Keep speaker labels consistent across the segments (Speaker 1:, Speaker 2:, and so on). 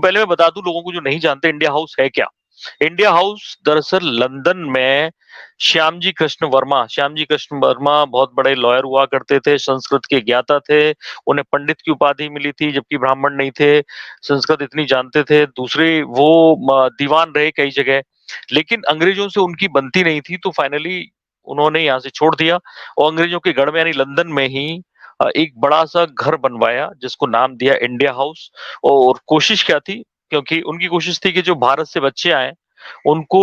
Speaker 1: पहले मैं बता दूं लोगों को जो नहीं जानते इंडिया हाउस है क्या। इंडिया हाउस दरअसल लंदन में श्याम जी कृष्ण वर्मा बहुत बड़े लॉयर हुआ करते थे, संस्कृत के ज्ञाता थे, उन्हें पंडित की उपाधि मिली थी जबकि ब्राह्मण नहीं थे, संस्कृत इतनी जानते थे। दूसरे वो दीवान रहे कई जगह, लेकिन अंग्रेजों से उनकी बनती नहीं थी, तो फाइनली उन्होंने यहाँ से छोड़ दिया और अंग्रेजों के गढ़ में यानी लंदन में ही एक बड़ा सा घर बनवाया जिसको नाम दिया इंडिया हाउस। और कोशिश क्या थी, क्योंकि उनकी कोशिश थी कि जो भारत से बच्चे आए उनको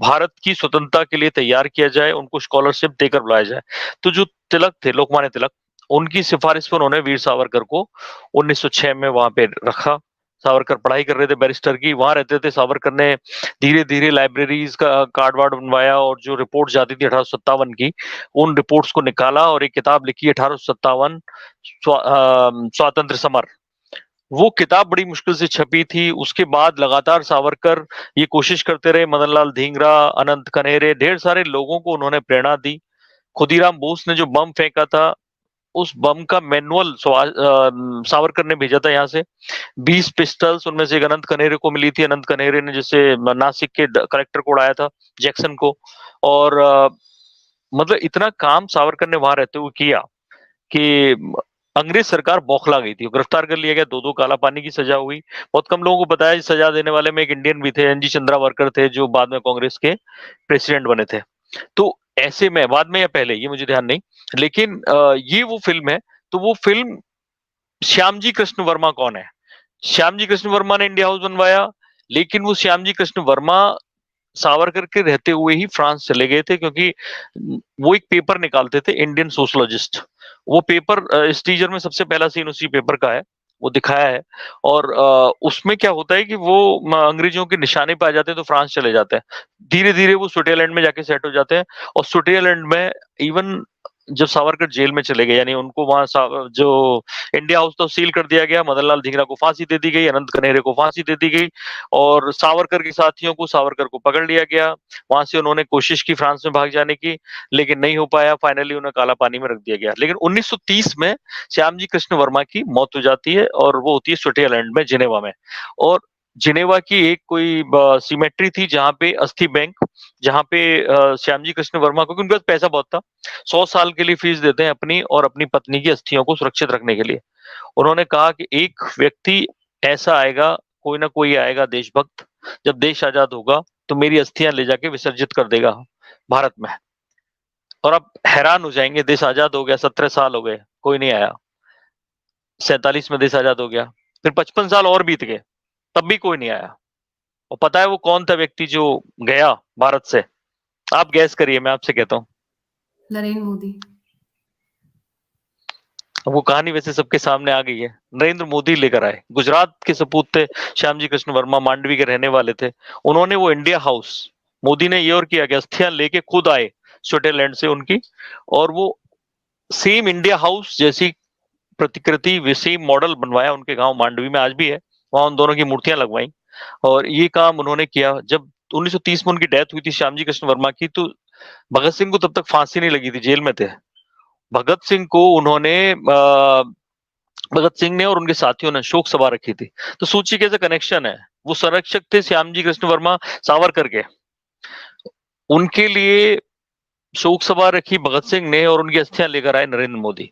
Speaker 1: भारत की स्वतंत्रता के लिए तैयार किया जाए, उनको स्कॉलरशिप देकर बुलाया जाए। तो जो तिलक थे, लोकमान्य तिलक, उनकी सिफारिश पर उन्होंने वीर सावरकर को 1906 में वहां पे रखा। सावरकर पढ़ाई कर रहे थे बैरिस्टर की, वहां रहते थे। सावरकर ने धीरे धीरे लाइब्रेरीज का कार्ड वार्ड बनवाया और जो रिपोर्ट जाती थी 1857 की, उन रिपोर्ट्स को निकाला और एक किताब लिखी 1857 स्वातंत्र समर। वो किताब बड़ी मुश्किल से छपी थी। उसके बाद लगातार सावरकर ये कोशिश करते रहे, मदनलाल धींगरा, अनंत कनेरे, ढेर सारे लोगों को उन्होंने प्रेरणा दी। खुदीराम बोस ने जो बम फेंका था, उस बम का मैनुअल सावरकर ने भेजा था यहाँ से। 20 पिस्टल्स उनमें से एक अनंत कनेरे को मिली थी। अनंत कनेरे ने जिससे नासिक के कलेक्टर को उड़ाया था, जैक्सन को। और मतलब इतना काम सावरकर ने वहां रहते हुए किया कि अंग्रेज सरकार बौखला गई थी, गिरफ्तार कर लिया गया, 2-2 काला पानी की सजा हुई। बहुत कम लोगों को पता है सजा देने वाले में एक इंडियन भी थे, एनजी चंद्रावरकर थे, जो बाद में कांग्रेस के प्रेसिडेंट बने थे। तो ऐसे में बाद में या पहले ये मुझे ध्यान नहीं, लेकिन ये वो फिल्म है। तो वो फिल्म श्यामजी कृष्ण वर्मा कौन है? श्यामजी कृष्ण वर्मा ने इंडिया हाउस बनवाया, लेकिन वो श्यामजी कृष्ण वर्मा सावरकर के रहते हुए ही फ्रांस चले गए थे, क्योंकि वो एक पेपर निकालते थे, इंडियन सोशलॉजिस्ट। वो पेपर इस टीजर में सबसे पहला सीन उसी पेपर का है, वो दिखाया है। और उसमें क्या होता है कि वो अंग्रेजों के निशाने पे आ जाते हैं तो फ्रांस चले जाते हैं। धीरे धीरे वो स्विट्जरलैंड में जाके सेट हो जाते हैं। और स्विट्जरलैंड में इवन जब सावरकर जेल में चले गए, यानी उनको वहां जो इंडिया हाउस तो सील कर दिया गया, मदनलाल धींगरा को फांसी दे दी गई, अनंत कनेरे को फांसी दे दी गई, और सावरकर के साथियों को, सावरकर को पकड़ लिया गया। वहां से उन्होंने कोशिश की फ्रांस में भाग जाने की, लेकिन नहीं हो पाया। फाइनली उन्हें काला पानी में रख दिया गया। लेकिन 1930 में श्यामजी कृष्ण वर्मा की मौत हो जाती है और वो होती है स्विट्जरलैंड में, जिनेवा में। और जिनेवा की एक कोई सिमेट्री थी जहां पे अस्थि बैंक, जहां पे श्यामजी कृष्ण वर्मा को, क्योंकि उनके पास पैसा बहुत था, 100 साल के लिए फीस देते हैं अपनी और अपनी पत्नी की अस्थियों को सुरक्षित रखने के लिए। उन्होंने कहा कि एक व्यक्ति ऐसा आएगा, कोई ना कोई आएगा देशभक्त, जब देश आजाद होगा तो मेरी अस्थियां ले जाके विसर्जित कर देगा भारत में। और आप हैरान हो जाएंगे, देश आजाद हो गया, 17 साल हो गए, कोई नहीं आया। 47 में देश आजाद हो गया, फिर 55 साल और बीत गए, तब भी कोई नहीं आया। और पता है वो कौन था व्यक्ति जो गया भारत से? आप गैस करिए, मैं आपसे कहता हूँ।
Speaker 2: नरेंद्र मोदी।
Speaker 1: वो कहानी वैसे सबके सामने आ गई है। नरेंद्र मोदी लेकर आए, गुजरात के सपूत थे श्यामजी कृष्ण वर्मा, मांडवी के रहने वाले थे। उन्होंने वो इंडिया हाउस, मोदी ने ये और किया कि अस्थियां लेके खुद आए स्विट्जरलैंड से उनकी, और वो सेम इंडिया हाउस जैसी प्रतिकृति, सेम मॉडल बनवाया उनके गांव मांडवी में, आज भी है वहां, उन दोनों की मूर्तियां लगवाई। और ये काम उन्होंने किया। जब 1930 में उनकी डेथ हुई थी श्यामजी कृष्ण वर्मा की, तो भगत सिंह को तब तक फांसी नहीं लगी थी, जेल में थे। भगत सिंह को उन्होंने भगत सिंह ने और उनके साथियों ने शोक सभा रखी थी। तो सोचिए कैसे कनेक्शन है। वो संरक्षक थे श्यामजी कृष्ण वर्मा सावरकर के, उनके लिए शोक सभा रखी भगत सिंह ने और उनकी अस्थियां लेकर आए नरेंद्र मोदी।